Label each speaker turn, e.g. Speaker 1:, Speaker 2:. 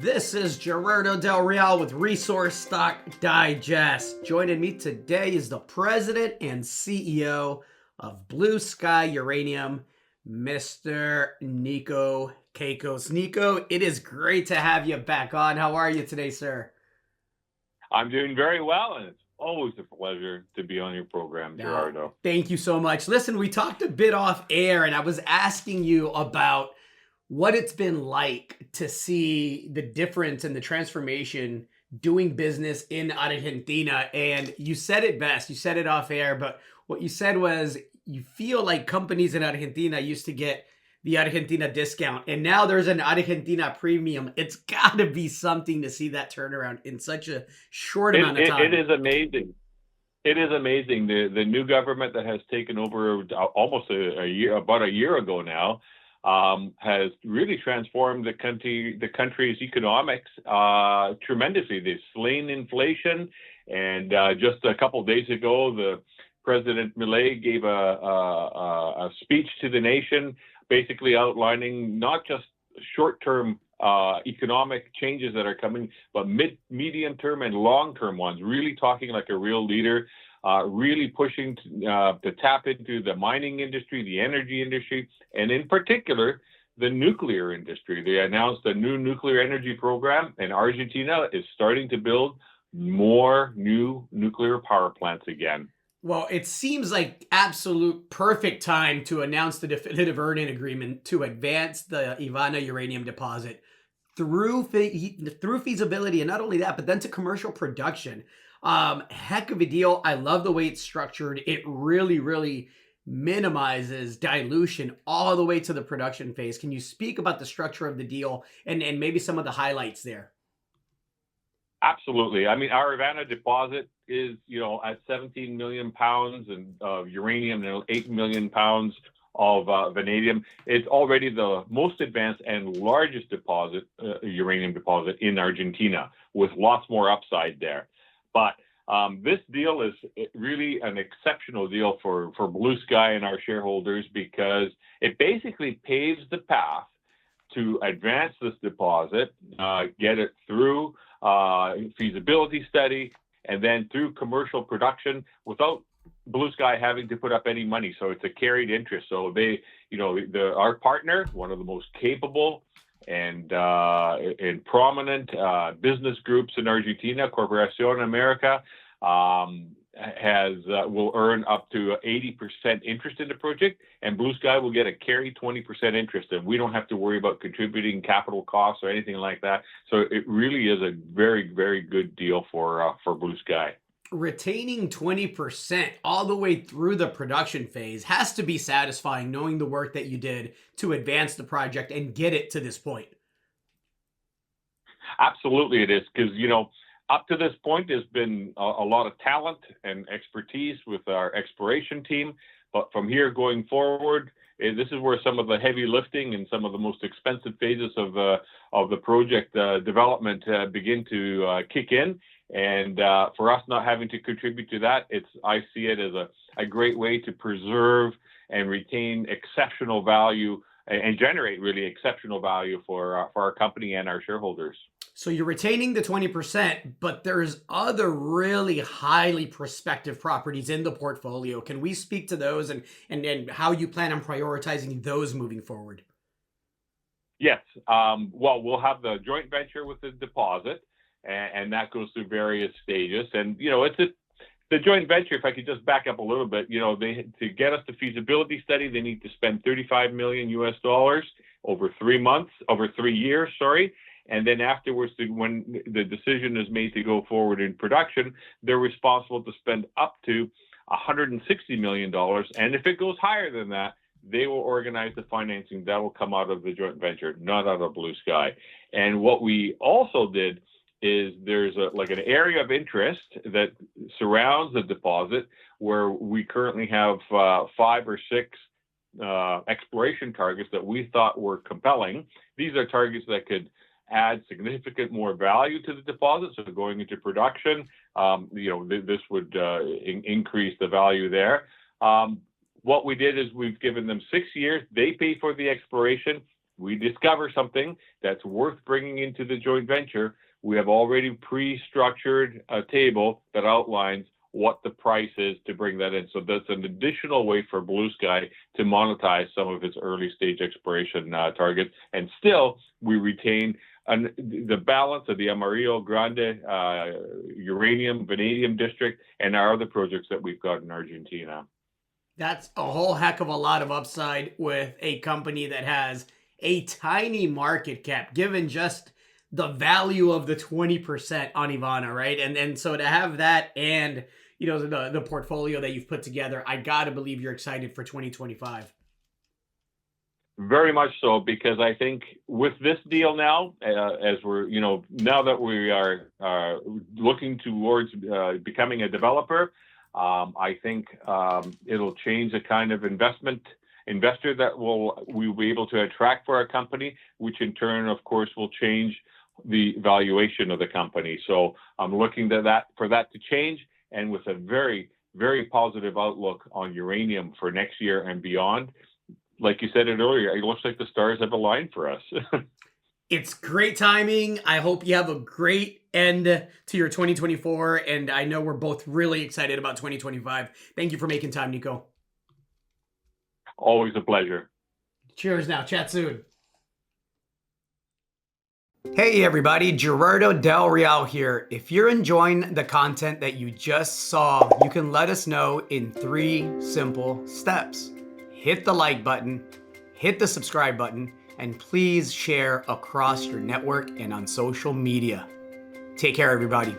Speaker 1: This is Gerardo Del Real with Resource Stock Digest. Joining me today is the president and CEO of Blue Sky Uranium, Mr. Niko Cacos. Niko, it is great to have you back on. How are you today, sir?
Speaker 2: I'm doing very well, and it's always a pleasure to be on your program,
Speaker 1: No,
Speaker 2: Gerardo.
Speaker 1: thank you so much. Listen, we talked a bit off air, and I was asking you about what it's been like to see the difference and the transformation doing business in Argentina. And you said it best. You said it off air, but what you said was you feel like companies in Argentina used to get the Argentina discount, and now there's an Argentina premium. It's got to be something to see that turnaround in such a short
Speaker 2: It,
Speaker 1: amount of
Speaker 2: it, it
Speaker 1: time.
Speaker 2: is amazing. It is amazing. The new government that has taken over almost a year, about a year ago now, has really transformed the country's economics tremendously. They've slain inflation, and just a couple of days ago, the President Milei gave a speech to the nation, basically outlining not just short-term economic changes that are coming, but medium-term and long-term ones. Really talking like a real leader. Really pushing to tap into the mining industry, the energy industry, and in particular, the nuclear industry. They announced a new nuclear energy program, and Argentina is starting to build more new nuclear power plants again.
Speaker 1: Well, it seems like absolute perfect time to announce the definitive earn-in agreement to advance the Ivana uranium deposit through feasibility, and not only that, but then to commercial production. Heck of a deal. I love the way it's structured. It really minimizes dilution all the way to the production phase. Can you speak about the structure of the deal and maybe some of the highlights there?
Speaker 2: Absolutely. I mean, our Ivana deposit is, at 17 million pounds of uranium and 8 million pounds of vanadium. It's already the most advanced and largest uranium deposit in Argentina, with lots more upside there. But this deal is really an exceptional deal for Blue Sky and our shareholders, because it basically paves the path to advance this deposit, get it through feasibility study, and then through commercial production without Blue Sky having to put up any money. So it's a carried interest. So our partner, one of the most capable and prominent business groups in Argentina, Corporación America, will earn up to 80% interest in the project, and Blue Sky will get a carry 20% interest, and we don't have to worry about contributing capital costs or anything like that. So it really is a very, very good deal for Blue Sky.
Speaker 1: Retaining 20% all the way through the production phase has to be satisfying, knowing the work that you did to advance the project and get it to this point.
Speaker 2: Absolutely it is, because, up to this point, there's been a lot of talent and expertise with our exploration team. But from here going forward, this is where some of the heavy lifting and some of the most expensive phases of the project development begin to kick in. And for us not having to contribute to that, I see it as a great way to preserve and retain exceptional value and generate really exceptional value for our company and our shareholders.
Speaker 1: So you're retaining the 20%, but there's other really highly prospective properties in the portfolio. Can we speak to those and how you plan on prioritizing those moving forward?
Speaker 2: Yes. Well, we'll have the joint venture with the deposit, and that goes through various stages. And, the joint venture, if I could just back up a little bit, to get us the feasibility study, they need to spend $35 million over 3 years, sorry. And then afterwards, when the decision is made to go forward in production, they're responsible to spend up to $160 million. And if it goes higher than that, they will organize the financing that will come out of the joint venture, not out of Blue Sky. And what we also did is there's an area of interest that surrounds the deposit, where we currently have 5 or 6 exploration targets that we thought were compelling. These are targets that could add significant more value to the deposit. So going into production, this would increase the value there. What we did is we've given them 6 years. They pay for the exploration. we discover something that's worth bringing into the joint venture, we have already pre-structured a table that outlines what the price is to bring that in. So that's an additional way for Blue Sky to monetize some of its early stage exploration targets. And still, we retain the balance of the Amarillo Grande uranium, vanadium district, and our other projects that we've got in Argentina.
Speaker 1: That's a whole heck of a lot of upside with a company that has a tiny market cap, given just the value of the 20% on Ivana, right? And so to have that and the portfolio that you've put together, I gotta believe you're excited for 2025.
Speaker 2: Very much so, because I think with this deal now, as we're, now that we are looking towards becoming a developer, I think it'll change the kind of investor that we will be able to attract for our company, which in turn, of course, will change the valuation of the company. So I'm looking for that to change, and with a very, very positive outlook on uranium for next year and beyond. Like you said it earlier, it looks like the stars have aligned for us.
Speaker 1: It's great timing. I hope you have a great end to your 2024, and I know we're both really excited about 2025. Thank you for making time, Niko.
Speaker 2: Always a pleasure.
Speaker 1: Cheers now. Chat soon. Hey everybody, Gerardo Del Real here. If you're enjoying the content that you just saw, you can let us know in 3 simple steps. Hit the like button, hit the subscribe button, and please share across your network and on social media. Take care, everybody.